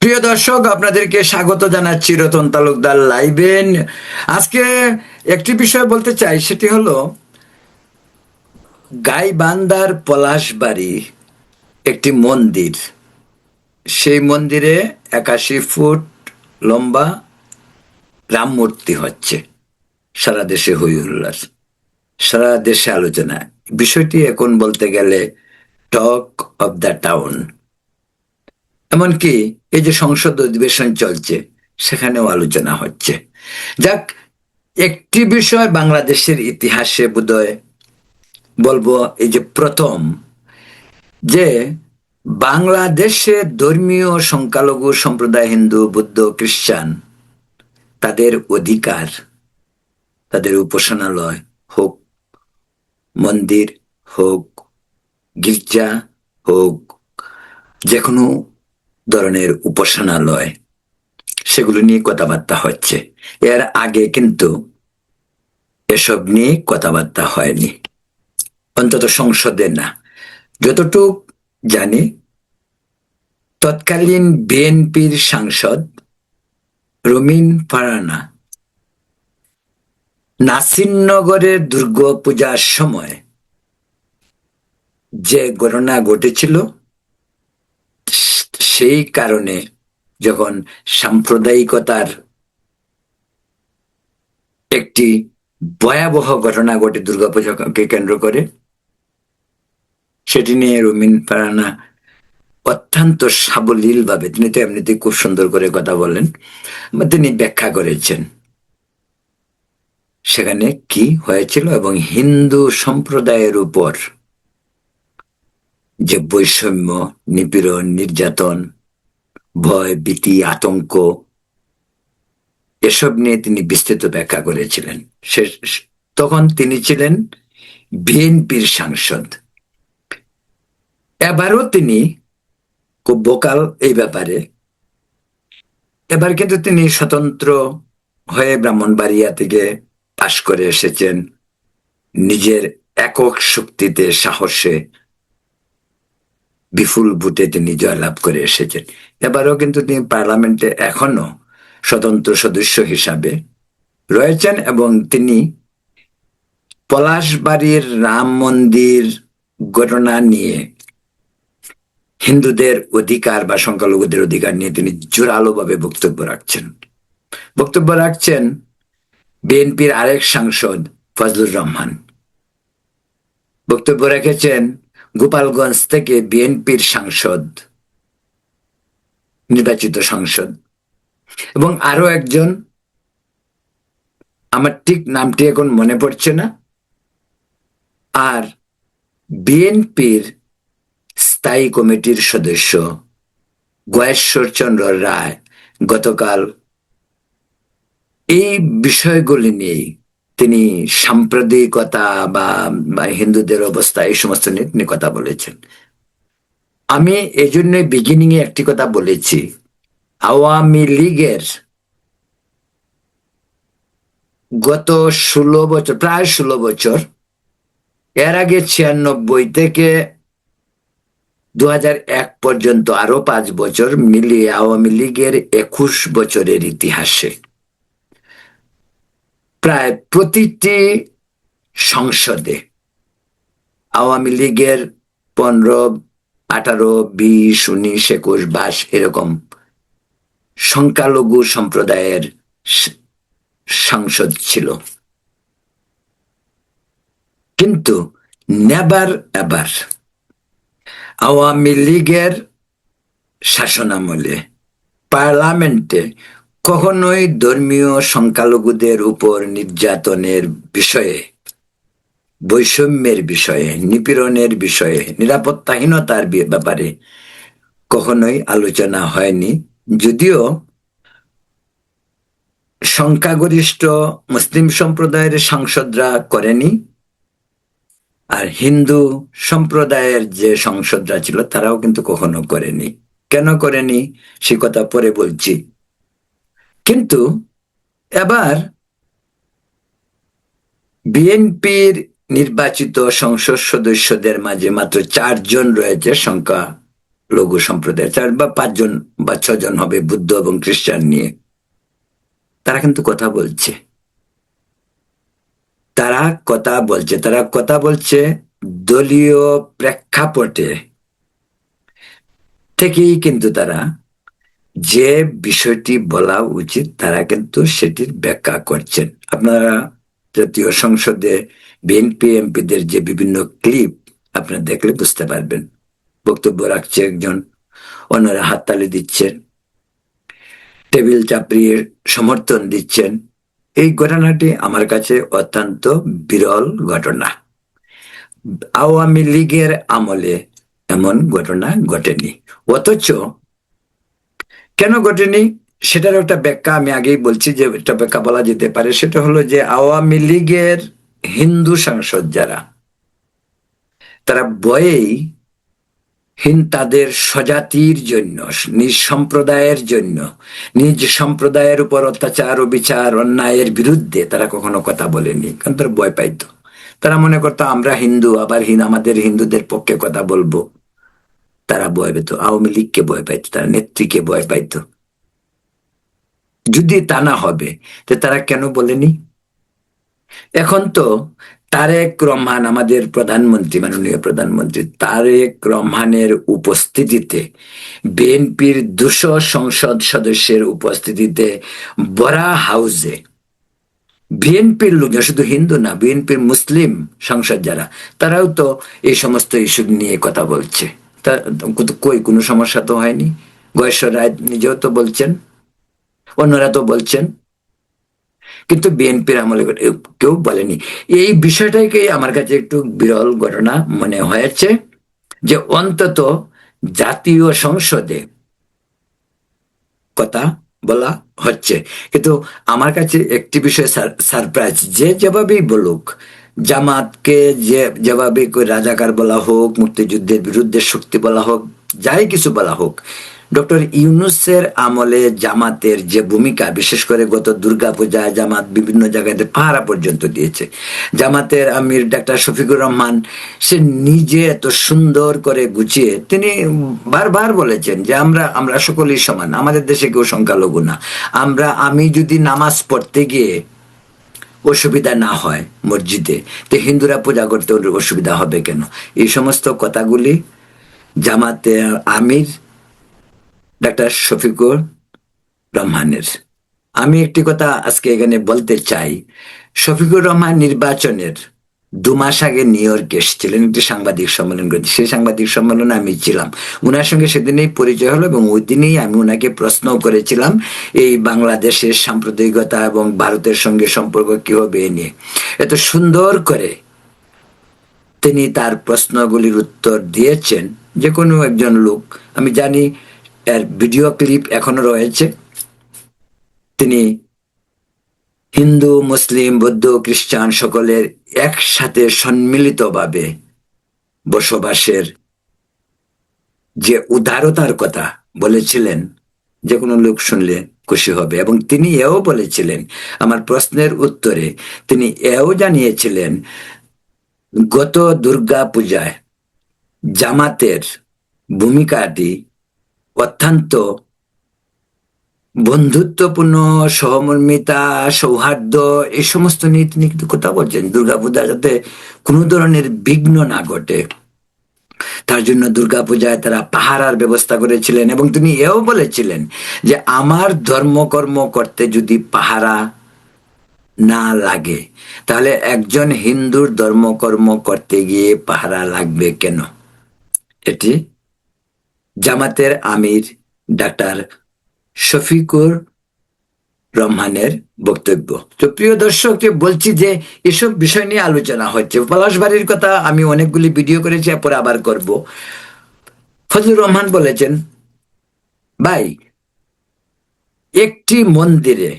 প্রিয় দর্শক, আপনাদেরকে স্বাগত জানাচ্ছি রতন তালুকদার লাইভে। আজকে একটি বিষয় বলতে চাই, সেটি হলো গাইবান্ধার পলাশবাড়ি একটি মন্দির। সেই মন্দিরে 81 ফুট লম্বা রাম মূর্তি হচ্ছে। সারা দেশে হই হুল্লাস, সারা দেশে আলোচনা। বিষয়টি এখন বলতে গেলে টক অব দ্য টাউন। এমনকি এই যে সংসদ অধিবেশন চলছে, সেখানেও আলোচনা হচ্ছে। যাক, একটি বিষয় বাংলাদেশের ইতিহাসে বোধহয় বলবো, এই যে প্রথম যে বাংলাদেশে ধর্মীয় সংখ্যালঘু সম্প্রদায়, হিন্দু, বৌদ্ধ, খ্রিস্টান, তাদের অধিকার, তাদের উপাসনালয় হোক, মন্দির হোক, গির্জা হোক, যে কোনো ধরনের উপাসনালয়, সেগুলো নিয়ে কথাবার্তা হচ্ছে। এর আগে কিন্তু এসব নিয়ে কথাবার্তা হয়নি, অন্তত সংসদে না। যতটুক জানি, তৎকালীন বিএনপির সাংসদ রুমিন ফারহানা নাসিরনগরের দুর্গাপূজার সময় যে ঘটনা ঘটেছিল, সেই কারণে যখন সাম্প্রদায়িকতার একটি ভয়াবহ ঘটনা ঘটে দুর্গাপূজাকে কেন্দ্র করে, সেটি নিয়ে রুমিন ফারহানা অত্যন্ত সাবলীল ভাবে, তিনি তো এমনিতেই খুব সুন্দর করে কথা বলেন, তিনি ব্যাখ্যা করেছেন সেখানে কি হয়েছিল এবং হিন্দু সম্প্রদায়ের উপর যে বৈষম্য, নিপীড়ন, নির্যাতন, ভয়, ভীতি, আতঙ্ক, এসব নিয়ে তিনি বিস্তৃত ব্যাখ্যা করেছিলেন। তখন তিনি ছিলেন বিএনপির সাংসদ। এবারও তিনি খুব ভোকাল এই ব্যাপারে। এবার কিন্তু তিনি স্বতন্ত্র হয়ে ব্রাহ্মণবাড়িয়া থেকে পাশ করে এসেছেন, নিজের একক শক্তিতে, সাহসে, বিপুল ভোটে তিনি জয়লাভ করে এসেছেন। এবারও কিন্তু তিনি পার্লামেন্টে এখনো স্বতন্ত্র সদস্য হিসাবে রয়েছেন এবং তিনি পলাশবাড়ির রাম মন্দির ঘটনা নিয়ে, হিন্দুদের অধিকার বা সংখ্যালঘুদের অধিকার নিয়ে তিনি জোরালোভাবে বক্তব্য রাখছেন বিএনপির আরেক সাংসদ ফজলুর রহমান। বক্তব্য রেখেছেন গোপালগঞ্জ থেকে বিএনপির সাংসদ, নির্বাচিত সাংসদ, এবং আরো একজন, আমার ঠিক নামটি এখন মনে পড়ছে না। আর বিএনপির স্থায়ী কমিটির সদস্য গয়েশ্বর চন্দ্র রায় গতকাল এই বিষয়গুলি নিয়ে, তিনি সাম্প্রদায়িকতা বা হিন্দুদের অবস্থা, এই সমস্ত নিয়ে তিনি কথা বলেছেন। আমি এই জন্য বিগিনিং এ একটি কথা বলেছি, আওয়ামী লীগের গত 16 বছর, প্রায় 16 বছর, এর আগে 96 থেকে 2001 পর্যন্ত আরো 5 বছর মিলিয়ে আওয়ামী লীগের 21 বছরের ইতিহাসে প্রায় প্রতিটি সংসদে আওয়ামী লীগের 15, 18, 20, 19, 21, 22 এরকম সংখ্যালঘু সম্প্রদায়ের সাংসদ ছিল। কিন্তু নেভার এভার আওয়ামী লীগের শাসনামলে পার্লামেন্টে কখনোই ধর্মীয় সংখ্যালঘুদের উপর নির্যাতনের বিষয়ে, বৈষম্যের বিষয়ে, নিপীড়নের বিষয়ে, নিরাপত্তাহীনতার ব্যাপারে কখনোই আলোচনা হয়নি। যদিও সংখ্যাগরিষ্ঠ মুসলিম সম্প্রদায়ের সাংসদরা করেনি, আর হিন্দু সম্প্রদায়ের যে সাংসদরা ছিল তারাও কিন্তু কখনো করেনি। কেন করেনি সে কথা পরে বলছি। কিন্তু এবার বিএনপির নির্বাচিত সংসদ সদস্যদের মাঝে মাত্র 4 জন রয়েছে সংখ্যা লঘু সম্প্রদায় 4 বা 5 জন বা 6 জন হবে বুদ্ধ এবং খ্রিস্টান নিয়ে, তারা কিন্তু কথা বলছে। তারা কথা বলছে দলীয় প্রেক্ষাপটে থেকেই, কিন্তু তারা যে বিষয়টি বলা উচিত তারা কিন্তু সেটির ব্যাখ্যা করছেন। আপনারা জাতীয় সংসদে বিএনপি এমপিদের যে বিভিন্ন ক্লিপ আপনারা দেখলে বুঝতে পারবেন। বক্তব্য রাখছে একজন, অন্যরা হাততালি দিচ্ছেন, টেবিল চাপড়িয়ে সমর্থন দিচ্ছেন। এই ঘটনাটি আমার কাছে অত্যন্ত বিরল ঘটনা। আওয়ামী লীগের আমলে এমন ঘটনা ঘটেনি। অথচ কেন ঘটেনি সেটার একটা ব্যাখ্যা আমি আগেই বলছি, যে একটা ব্যাখ্যা বলা যেতে পারে। সেটা হলো যে আওয়ামী লীগের হিন্দু সাংসদ যারা, তারা ভয়েই তাদের স্বজাতির জন্য, নিজ সম্প্রদায়ের জন্য, নিজ সম্প্রদায়ের উপর অত্যাচার ও বিচার অন্যায়ের বিরুদ্ধে তারা কখনো কথা বলেনি, কারণ তারা ভয় পাইতো। তারা মনে করতো আমরা হিন্দু, আবার আমাদের হিন্দুদের পক্ষে কথা বলবো। তারা ভয় পেত, আওয়ামী লীগকে ভয় পাইতো, তারা নেত্রীকে ভয় পাইতো। যদি তা না হবে তো তারা কেন বলেনি? এখন তো তারেক রহমান, আমাদের প্রধানমন্ত্রী, মাননীয় প্রধানমন্ত্রী তারেক রহমানের উপস্থিতিতে, বিএনপির 200 সংসদ সদস্যের উপস্থিতিতে বড়া হাউসে বিএনপির লোক, শুধু হিন্দু না, বিএনপির মুসলিম সংসদ যারা, তারাও তো এই সমস্ত ইস্যু নিয়ে কথা বলছে। তা কই কোনো সমস্যা তো হয়নি। গয়েশ্বর রায় নিজেও তো বলছেন, অন্যরা তো বলছেন, কিন্তু বিএনপির আমলে কেউ বলেনি। এই বিষয়টাকে আমার কাছে একটু বিরল ঘটনা মনে হয়েছে, যে অন্তত জাতীয় সংসদে কথা বলা হচ্ছে। কিন্তু আমার কাছে একটি বিষয় সারপ্রাইজ, যে যেভাবেই বলুক, জামাতকে যেভাবে রাজাকার বলা হোক, মুক্তিযুদ্ধের বিরুদ্ধে শক্তি বলা হোক, যাই কিছু বলা হোক, ডক্টর ইউনূসের আমলে জামাতের যে ভূমিকা, বিশেষ করে গত দুর্গাপূজায় জামাত বিভিন্ন জায়গায় পাহারা পর্যন্ত দিয়েছে। জামাতের আমির ডাক্তার শফিকুর রহমান, সে নিজে এত সুন্দর করে গুছিয়ে তিনি বারবার বলেছেন যে আমরা সকলেই সমান, আমাদের দেশে কেউ সংখ্যালঘু না। আমি যদি নামাজ পড়তে গিয়ে অসুবিধা না হয় মসজিদে, তো হিন্দুরা পূজা করতে অসুবিধা হবে কেন? এই সমস্ত কথাগুলি জামাতের আমির ডাক্তার শফিকুর রহমানের। আমি একটি কথা আজকে এখানে বলতে চাই। শফিকুর রহমান নির্বাচনের 2 মাস আগে নিউ ইয়র্কে এসেছিলেন, একটি সাংবাদিক সম্মেলন করেছে। সেই সাংবাদিক সম্মেলনে আমি ছিলাম, উনার সঙ্গে সেদিনেই পরিচয় হলো, এবং ওই দিনেই আমি উনাকে প্রশ্ন করেছিলাম এই বাংলাদেশের সাম্প্রদায়িকতা এবং ভারতের সঙ্গে সম্পর্ক কি হবে এ নিয়ে। এত সুন্দর করে তিনি তার প্রশ্নগুলির উত্তর দিয়েছেন, যে কোনো একজন লোক, আমি জানি এর ভিডিও ক্লিপ এখনো রয়েছে, তিনি হিন্দু, মুসলিম, বৌদ্ধ, খ্রিস্টান সকলের একসাথে সম্মিলিতভাবে বসবাসের যে উদারতার কথা বলেছিলেন, যে কোনো লোক শুনলে খুশি হবে। এবং তিনি এও বলেছিলেন, আমার প্রশ্নের উত্তরে তিনি এও জানিয়েছিলেন, গত দুর্গা পূজায় জামাতের ভূমিকাটি অত্যন্ত বন্ধুত্বপূর্ণ, সহমর্মিতা, সৌহার্দ্য, এই সমস্ত নিয়ে তিনি কিন্তু কথা বলছেন। দুর্গাপূজা যাতে কোনো ধরনের বিঘ্ন না ঘটে, তার জন্য দুর্গাপূজায় তারা পাহারার ব্যবস্থা করেছিলেন। এবং তিনি এও বলেছিলেন যে আমার ধর্মকর্ম করতে যদি পাহারা না লাগে, তাহলে একজন হিন্দুর ধর্মকর্ম করতে গিয়ে পাহারা লাগবে কেন? এটি জামাতের আমির ডাক্তার শফিকুর রহমানের বক্তব্য। তো প্রিয় দর্শককে বলছি যে এসব বিষয় নিয়ে আলোচনা হচ্ছে। পলাশবাড়ির কথা আমি অনেকগুলি ভিডিও করেছি, পরে আবার করব। ফজলুর রহমান বলেছেন, ভাই একটি মন্দিরে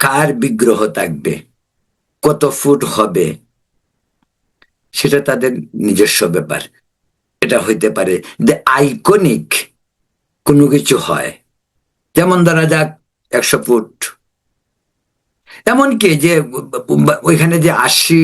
কার বিগ্রহ থাকবে, কত ফুট হবে, সেটা তাদের নিজস্ব ব্যাপার। এটা হইতে পারে যে আইকনিক কোনো কিছু হয়, যেমন ধরা যাক 100 ফুট, এমনকি যে ওইখানে যে 80